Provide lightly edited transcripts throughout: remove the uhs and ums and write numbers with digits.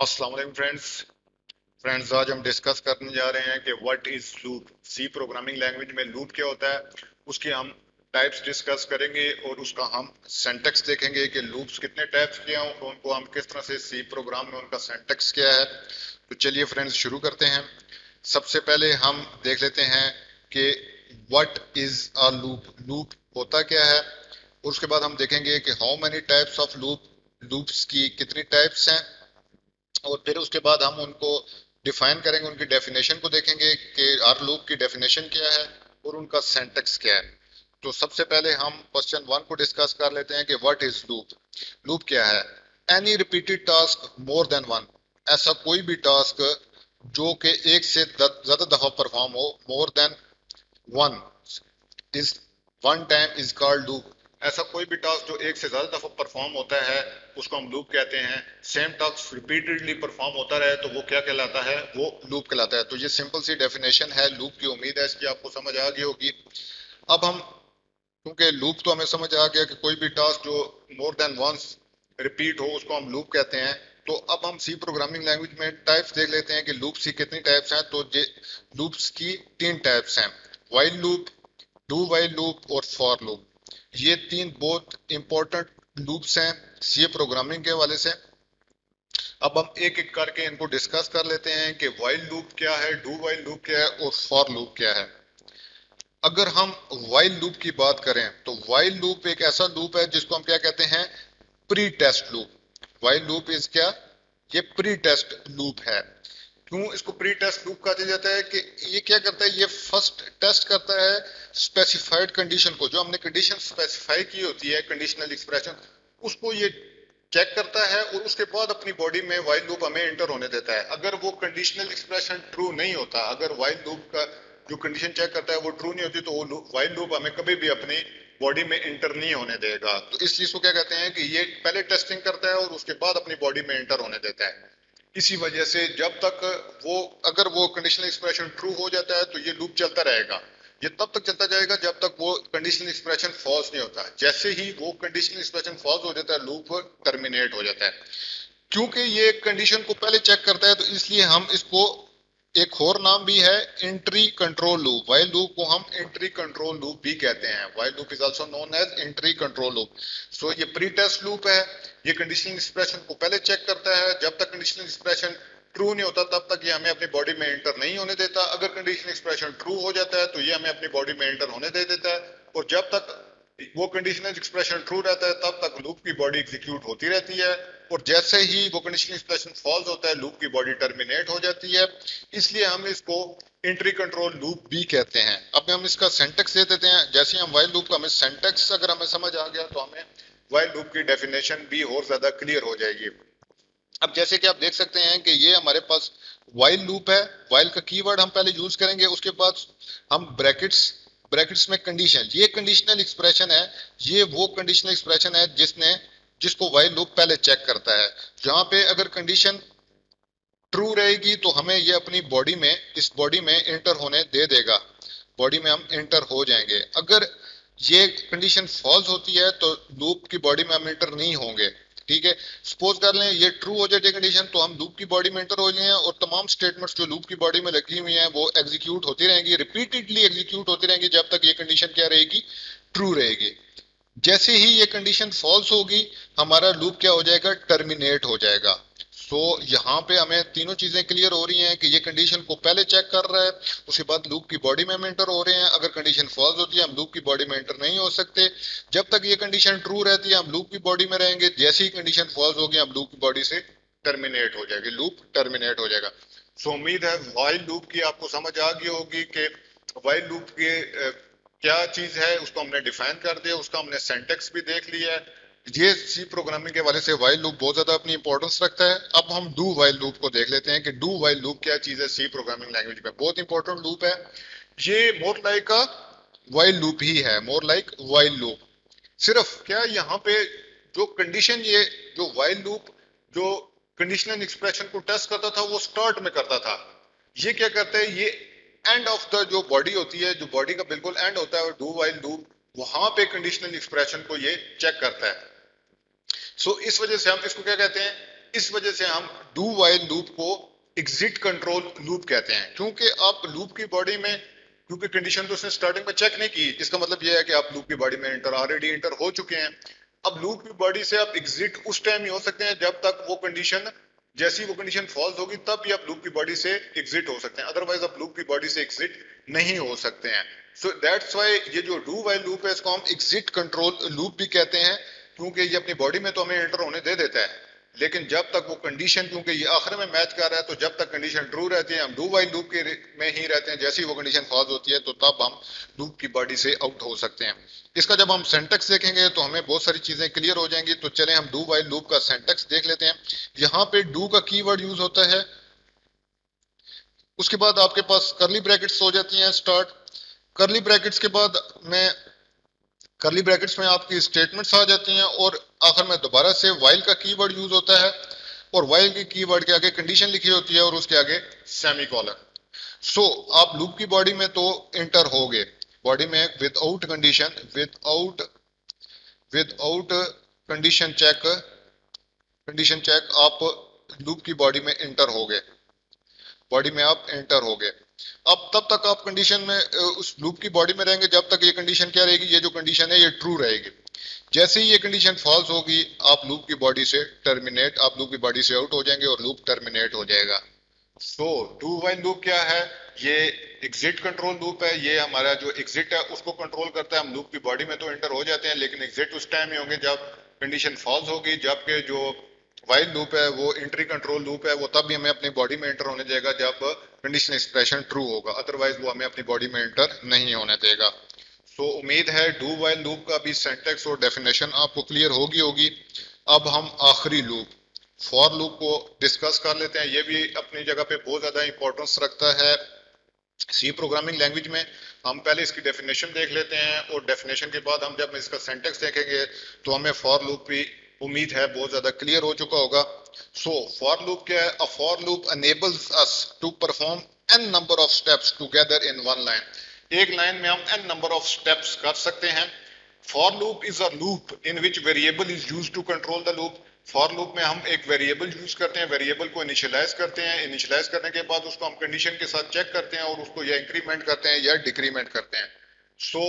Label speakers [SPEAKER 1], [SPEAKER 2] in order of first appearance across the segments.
[SPEAKER 1] अस्सलाम वालेकुम फ्रेंड्स आज हम डिस्कस करने जा रहे हैं कि what is loop. C programming language में लूप क्या होता है, उसके हम टाइप्स डिस्कस करेंगे और उसका हम सिंटैक्स देखेंगे कि लूप्स कितने टाइप्स के हैं और उनको हम किस तरह से सी प्रोग्राम में उनका सिंटैक्स क्या है। तो चलिए फ्रेंड्स शुरू करते हैं। सबसे पहले हम देख लेते हैं कि what is a loop, loop होता क्या है। और उसके बाद हम देखेंगे कि how many types of loop, loops की कितनी टाइप्स हैं। और फिर उसके बाद हम उनको डिफाइन करेंगे, उनकी डेफिनेशन को देखेंगे कि हर लूप की डेफिनेशन क्या है और उनका सिंटैक्स क्या है। तो सबसे पहले हम क्वेश्चन वन को डिस्कस कर लेते हैं कि व्हाट इज लूप। लूप क्या है? Any repeated task more than one, ऐसा कोई भी टास्क जो कि एक से ज्यादा दफा परफॉर्म हो, more than one is one time is called loop. ऐसा कोई भी टास्क जो एक से ज्यादा दफा परफॉर्म होता है उसको हम लूप कहते हैं। सेम टास्क रिपीटेडली परफॉर्म होता रहे तो वो क्या कहलाता है? वो लूप कहलाता है। तो ये सिंपल सी डेफिनेशन है लूप की, उम्मीद है इसकी आपको समझ आ गई होगी। अब हम, क्योंकि लूप तो हमें समझ आ गया कि कोई भी टास्क जो मोर देन वंस रिपीट हो उसको हम लूप कहते हैं। तो अब हम सी प्रोग्रामिंग लैंग्वेज में टाइप्स देख लेते हैं कि लूप्स की कितनी टाइप्स हैं। तो ये लूप्स की तीन टाइप्स हैं, while loop, do while loop और फॉर लूप। ये तीन बहुत इंपॉर्टेंट लूप्स हैं सी प्रोग्रामिंग के हवाले से। अब हम एक एक करके इनको डिस्कस कर लेते हैं कि व्हाइल लूप क्या है, डू व्हाइल लूप क्या है और फॉर लूप क्या है। अगर हम व्हाइल लूप की बात करें तो व्हाइल लूप एक ऐसा लूप है जिसको हम क्या कहते हैं? Pre test loop. While loop is क्या? ये प्री टेस्ट लूप है। क्यों इसको प्री टेस्ट लूप कहा जाता है? कि ये क्या करता है, ये फर्स्ट टेस्ट करता है स्पेसिफाइड कंडीशन को, जो हमने कंडीशन स्पेसिफाई की होती है, कंडीशनल एक्सप्रेशन, उसको ये चेक करता है और उसके बाद अपनी बॉडी में व्हाइल लूप हमें एंटर होने देता है। अगर वो कंडीशनल एक्सप्रेशन ट्रू नहीं होता, अगर व्हाइल लूप का जो कंडीशन चेक करता है वो ट्रू नहीं होती, तो वो व्हाइल लूप हमें कभी भी अपनी बॉडी में एंटर नहीं होने देगा। तो इसलिए इसको क्या कहते हैं कि ये पहले टेस्टिंग करता है और उसके बाद अपनी बॉडी में एंटर होने देता है। इसी वजह से जब तक वो, अगर वो कंडीशनल एक्सप्रेशन ट्रू हो जाता है तो ये लूप चलता रहेगा। ये तब तक चलता जाएगा जब तक वो कंडीशनल एक्सप्रेशन फॉल्स नहीं होता। जैसे ही वो कंडीशनल एक्सप्रेशन फॉल्स हो जाता है लूप टर्मिनेट हो जाता है। क्योंकि ये कंडीशन को पहले चेक करता है तो इसलिए हम इसको, एक और नाम भी है entry control loop. While loop को हम एंट्री कंट्रोल लूप भी कहते हैं। While loop is also known as entry control loop. So ये प्री टेस्ट लूप है। ये कंडीशनल एक्सप्रेशन को पहले चेक करता है, जब तक कंडीशनल एक्सप्रेशन ट्रू नहीं होता तब तक ये हमें अपनी बॉडी में एंटर नहीं होने देता। अगर कंडीशनल एक्सप्रेशन ट्रू हो जाता है तो ये हमें अपनी बॉडी में एंटर होने दे देता है। और जब तक वो कंडीशनल एक्सप्रेशन ट्रू रहता है तब तक लूप की बॉडी एग्जीक्यूट होती रहती है। और जैसे ही वो कंडीशनल एक्सप्रेशन फॉल्स होता है लूप की बॉडी टर्मिनेट हो जाती है। इसलिए हम इसको एंट्री कंट्रोल लूप भी कहते हैं। अब हम इसका सिंटैक्स दे देते हैं। जैसे हम व्हाइल लूप का हमें सिंटैक्स अगर हमें समझ आ गया तो हमें व्हाइल लूप की डेफिनेशन भी और ज्यादा क्लियर हो जाएगी। अब जैसे कि आप देख सकते हैं कि ये हमारे पास व्हाइल लूप है। व्हाइल का कीवर्ड हम पहले यूज करेंगे, उसके बाद हम ब्रैकेट्स, ब्रैकेट्स में कंडीशन, ये कंडीशनल एक्सप्रेशन है। ये वो कंडीशनल एक्सप्रेशन है जिसको व्हाइल लूप पहले चेक करता है। जहां पे अगर कंडीशन ट्रू रहेगी तो हमें ये अपनी बॉडी में, इस बॉडी में एंटर होने दे देगा, बॉडी में हम एंटर हो जाएंगे। अगर ये कंडीशन फॉल्स होती है तो लूप की बॉडी में हम एंटर नहीं होंगे। ठीक है, सपोज कर लें ये ट्रू हो जाए कंडीशन तो हम लूप की बॉडी में एंटर हो जाए और तमाम स्टेटमेंट्स जो लूप की बॉडी में लगी हुई हैं वो एग्जीक्यूट होती रहेंगी, रिपीटेडली एग्जीक्यूट होती रहेंगी जब तक ये कंडीशन क्या रहेगी? ट्रू रहेगी। जैसे ही ये कंडीशन फॉल्स होगी हमारा लूप क्या हो जाएगा? टर्मिनेट हो जाएगा। सो यहाँ पे हमें तीनों चीजें क्लियर हो रही हैं कि ये कंडीशन को पहले चेक कर रहा है, उसके बाद लूप की बॉडी में हम एंटर हो रहे हैं। अगर कंडीशन फॉल्स होती है हम लूप की बॉडी में एंटर नहीं हो सकते। जब तक ये कंडीशन ट्रू रहती है हम लूप की बॉडी में रहेंगे। जैसे ही कंडीशन फॉल्स होगी हम लूप की बॉडी से टर्मिनेट हो जाएगी, लूप टर्मिनेट हो जाएगा। सो उम्मीद है व्हाइल लूप की आपको समझ आ गई होगी कि व्हाइल लूप के क्या चीज है, उसको हमने डिफाइन कर दिया, उसका हमने सिंटैक्स भी देख लिया है। ये सी प्रोग्रामिंग के वाले से व्हाइल लूप बहुत ज्यादा अपनी इंपॉर्टेंस रखता है। अब हम डू व्हाइल लूप को देख लेते हैं कि डू व्हाइल लूप क्या चीज है सी प्रोग्रामिंग लैंग्वेज में। बहुत इंपॉर्टेंट लूप है ये, more like a while loop ही है, मोर लाइक व्हाइल लूप। सिर्फ क्या यहाँ पे जो कंडीशन, ये जो व्हाइल लूप जो कंडीशनल एक्सप्रेशन को टेस्ट करता था वो स्टार्ट में करता था। ये क्या करता है, ये एंड ऑफ द जो बॉडी होती है, जो बॉडी का बिल्कुल एंड होता है डू व्हाइल लूप, वहां पे कंडीशनल एक्सप्रेशन को ये चेक करता है। सो इस वजह से हम इसको क्या कहते हैं? इस वजह से हम डू वाइल लूप को एग्जिट कंट्रोल लूप कहते हैं, क्योंकि आप लूप की बॉडी में, क्योंकि कंडीशन तो उसने स्टार्टिंग में चेक नहीं की, इसका मतलब यह है कि आप लूप की बॉडी में ऑलरेडी इंटर हो चुके हैं। अब लूप की बॉडी से आप एग्जिट उस टाइम ही हो सकते हैं जब तक वो कंडीशन, जैसी वो कंडीशन फॉल्स होगी तब भी आप लूप की बॉडी से एग्जिट हो सकते हैं, अदरवाइज आप लूप की बॉडी से एग्जिट नहीं हो सकते हैं। सो दैट्स व्हाई ये जो डू वाइल लूप है इसको हम एग्जिट कंट्रोल लूप भी कहते हैं, क्योंकि ये अपनी बॉडी में तो हमें एंटर होने दे देता है, लेकिन जब तक वो कंडीशन, क्योंकि ये आखिर में मैच कर रहा है, तो जब तक कंडीशन ट्रू रहती है हम डू वाइल लूप के में ही रहते हैं। जैसे ही वो कंडीशन फॉल्स होती है तो तब हम लूप की बॉडी से आउट हो सकते हैं। इसका जब हम सिंटैक्स देखेंगे तो हमें बहुत सारी चीजें क्लियर हो जाएंगी। तो चलें हम डू वाइल लूप का सिंटैक्स देख लेते हैं। यहाँ पे डू का कीवर्ड यूज होता है, उसके बाद आपके पास करली ब्रैकेट्स हो जाती हैं स्टार्ट। करली ब्रैकेट्स के बाद में, करली ब्रैकेट्स में आपकी स्टेटमेंट्स आ जाती हैं और आखिर में दोबारा से वाइल का कीवर्ड यूज होता है और वाइल के कीवर्ड के आगे कंडीशन लिखी होती है और उसके आगे सेमीकोलन। सो आप लूप की बॉडी में तो इंटर होगे, बॉडी में without condition, without condition check आप लूप की बॉडी में इंटर होगे, बॉडी में आप एंटर हो गए। अब तब तक आप कंडीशन में उस लूप की बॉडी में रहेंगे जब तक ये कंडीशन क्या रहेगी, ये जो कंडीशन है ये ट्रू रहेगी। जैसे ही ये कंडीशन फॉल्स होगी आप लूप की बॉडी से टर्मिनेट, आप लूप की बॉडी से आउट हो जाएंगे और लूप टर्मिनेट हो जाएगा। सो डू व्हाइल लूप क्या है, ये एग्जिट कंट्रोल लूप है। ये हमारा जो एग्जिट है उसको कंट्रोल करता है। हम लूप की बॉडी में तो एंटर हो जाते हैं लेकिन एग्जिट उस टाइम ही होंगे जब कंडीशन फॉल्स होगी, जबकि जो वाइल लूप है वो एंट्री कंट्रोल लूप है, वो तब भी हमें अपनी बॉडी में एंटर होने देगा जब कंडीशन एक्सप्रेशन ट्रू होगा, अदरवाइज वो हमें अपनी बॉडी में एंटर नहीं होने देगा। सो उम्मीद है डू वाइल लूप का भी सिंटैक्स और डेफिनेशन आपको क्लियर होगी। अब हम आखिरी लूप फॉर लूप को डिस्कस कर लेते हैं। ये भी अपनी जगह पे बहुत ज्यादा इंपॉर्टेंस रखता है सी प्रोग्रामिंग लैंग्वेज में। हम पहले इसकी डेफिनेशन देख लेते हैं और डेफिनेशन के बाद हम जब इसका सिंटैक्स देखेंगे तो हमें फॉर लूप भी उम्मीद है बहुत ज्यादा क्लियर हो चुका होगा। सो फॉर लूप क्या है, a for loop enables us to perform n number of steps together in one line. एक लाइन में हम n नंबर ऑफ स्टेप्स कर सकते हैं। For loop is a loop in which variable is used to control the loop. For loop में हम एक variable use करते हैं, वेरिएबल को इनिशियलाइज करते हैं, इनिशियलाइज करने के बाद उसको हम कंडीशन के साथ चेक करते हैं और उसको या इंक्रीमेंट करते हैं या डिक्रीमेंट करते हैं। सो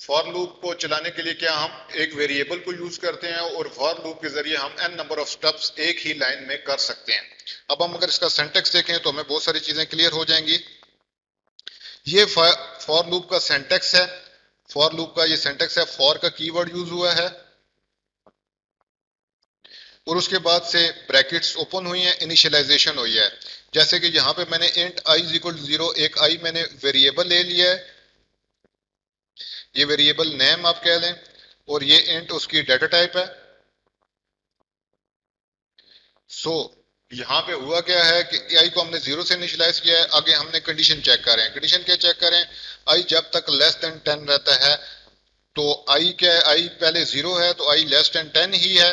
[SPEAKER 1] फॉर लूप को चलाने के लिए क्या हम एक वेरिएबल को यूज करते हैं और फॉर लूप के जरिए हम n नंबर ऑफ स्टेप्स एक ही लाइन में कर सकते हैं। अब हम अगर इसका सिंटैक्स देखें तो हमें बहुत सारी चीजें क्लियर हो जाएंगी। ये फॉर लूप का सिंटैक्स है, फॉर लूप का ये सिंटैक्स है, फॉर का कीवर्ड यूज हुआ है और उसके बाद से ब्रैकेट्स ओपन हुई हैं, इनिशियलाइजेशन हुई है। जैसे कि यहाँ पे मैंने इंट i इज इक्वल 0, एक i मैंने वेरिएबल ले लिया है, ये वेरिएबल नेम आप कह लें, और ये इंट उसकी डाटा टाइप है। सो यहाँ पे हुआ क्या है कि i को हमने 0 से इनिशियलाइज किया है। आगे हमने कंडीशन चेक कर रहे हैं, कंडीशन क्या चेक करें, i जब तक लेस देन 10 रहता है तो i क्या है, i पहले 0 है तो i लेस देन 10 ही है।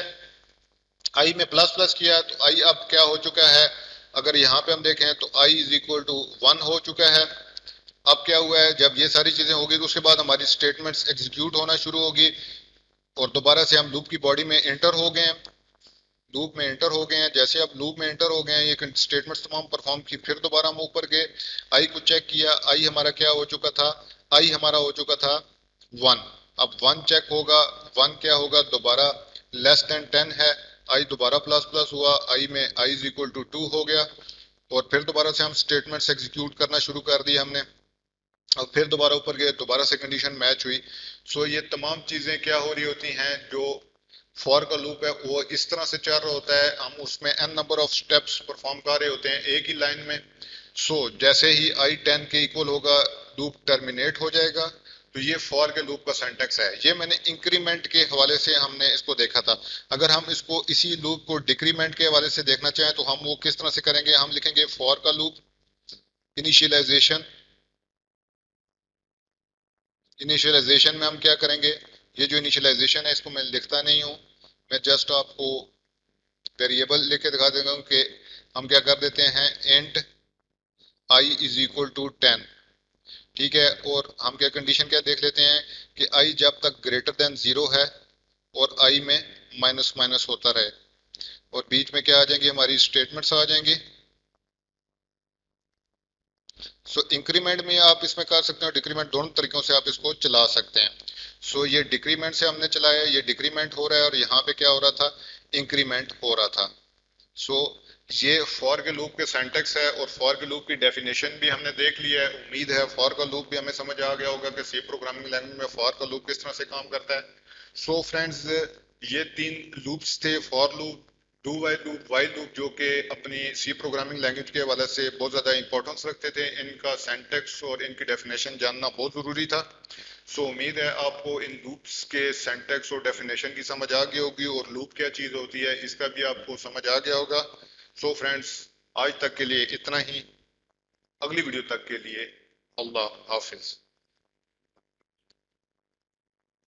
[SPEAKER 1] i में प्लस प्लस किया तो i अब क्या हो चुका है, अगर यहाँ पे हम देखें तो i इज इक्वल टू 1 हो चुका है। अब क्या हुआ है, जब ये सारी चीजें होगी तो उसके बाद हमारी स्टेटमेंट्स एग्जीक्यूट होना शुरू होगी और दोबारा से हम लूप की बॉडी में एंटर हो गए हैं, लूप में एंटर हो गए हैं। जैसे अब लूप में एंटर हो गए हैं, ये स्टेटमेंट्स तमाम परफॉर्म की, फिर दोबारा हम ऊपर गए, आई को चेक किया, आई हमारा क्या हो चुका था, आई हमारा हो चुका था 1। अब 1 चेक होगा, 1 क्या होगा, दोबारा लेस देन 10 है, आई दोबारा प्लस प्लस हुआ, आई में आई इज इक्वल टू 2 हो गया और फिर दोबारा से हम स्टेटमेंट्स एग्जीक्यूट करना शुरू कर दिया हमने। अब फिर दोबारा ऊपर गए, दोबारा से कंडीशन मैच हुई। सो ये तमाम चीजें क्या हो रही होती हैं, जो फॉर का लूप है वो इस तरह से चल रहा होता है, हम उसमें n number of steps perform कर रहे होते हैं एक ही लाइन में। सो जैसे ही i 10 के इक्वल होगा लूप टर्मिनेट हो जाएगा। तो ये फॉर के लूप का सिंटैक्स है। ये मैंने इंक्रीमेंट के हवाले से हमने इसको देखा था। अगर हम इसको इसी लूप को डिक्रीमेंट के हवाले से देखना चाहें तो हम वो किस तरह से करेंगे, हम लिखेंगे फॉर का लूप इनिशियलाइजेशन, इनिशियलाइजेशन में हम क्या करेंगे, ये जो इनिशियलाइजेशन है इसको मैं लिखता नहीं हूं, मैं जस्ट आपको वेरिएबल लेके दिखा देगा कि हम क्या कर देते हैं, int i is equal to 10, ठीक है। और हम क्या कंडीशन क्या देख लेते हैं कि i जब तक ग्रेटर देन 0 है और i में माइनस माइनस होता रहे, और बीच में क्या आ जाएंगी, हमारी स्टेटमेंट्स आ जाएंगी। सो इंक्रीमेंट में आप इसमें कर सकते हो, डिक्रीमेंट, दोनों तरीकों से आप इसको चला सकते हैं। सो ये डिक्रीमेंट से हमने चलाया, ये डिक्रीमेंट हो रहा है, और यहाँ पे क्या हो रहा था, इंक्रीमेंट हो रहा था। सो ये फॉर के लूप के सिंटैक्स है, और फॉर के लूप की डेफिनेशन भी हमने देख लिया है। उम्मीद है फॉर का लूप भी हमें समझ आ गया होगा कि सी प्रोग्रामिंग लैंग्वेज में फॉर का लूप किस तरह से काम करता है। सो फ्रेंड्स, ये तीन लूप्स थे, for loop, do while loop, while loop, जो कि अपनी सी प्रोग्रामिंग लैंग्वेज के हवाले से बहुत ज़्यादा इंपॉर्टेंस रखते थे। इनका सिंटैक्स और इनकी डेफिनेशन जानना बहुत ज़रूरी था। सो उम्मीद है आपको इन लूप्स के सिंटैक्स और डेफिनेशन की समझ आ गई होगी, और लूप क्या चीज़ होती है इसका भी आपको समझ आ गया होगा। सो फ्रेंड्स, आज तक के लिए इतना ही। अगली वीडियो तक के लिए अल्लाह हाफिज।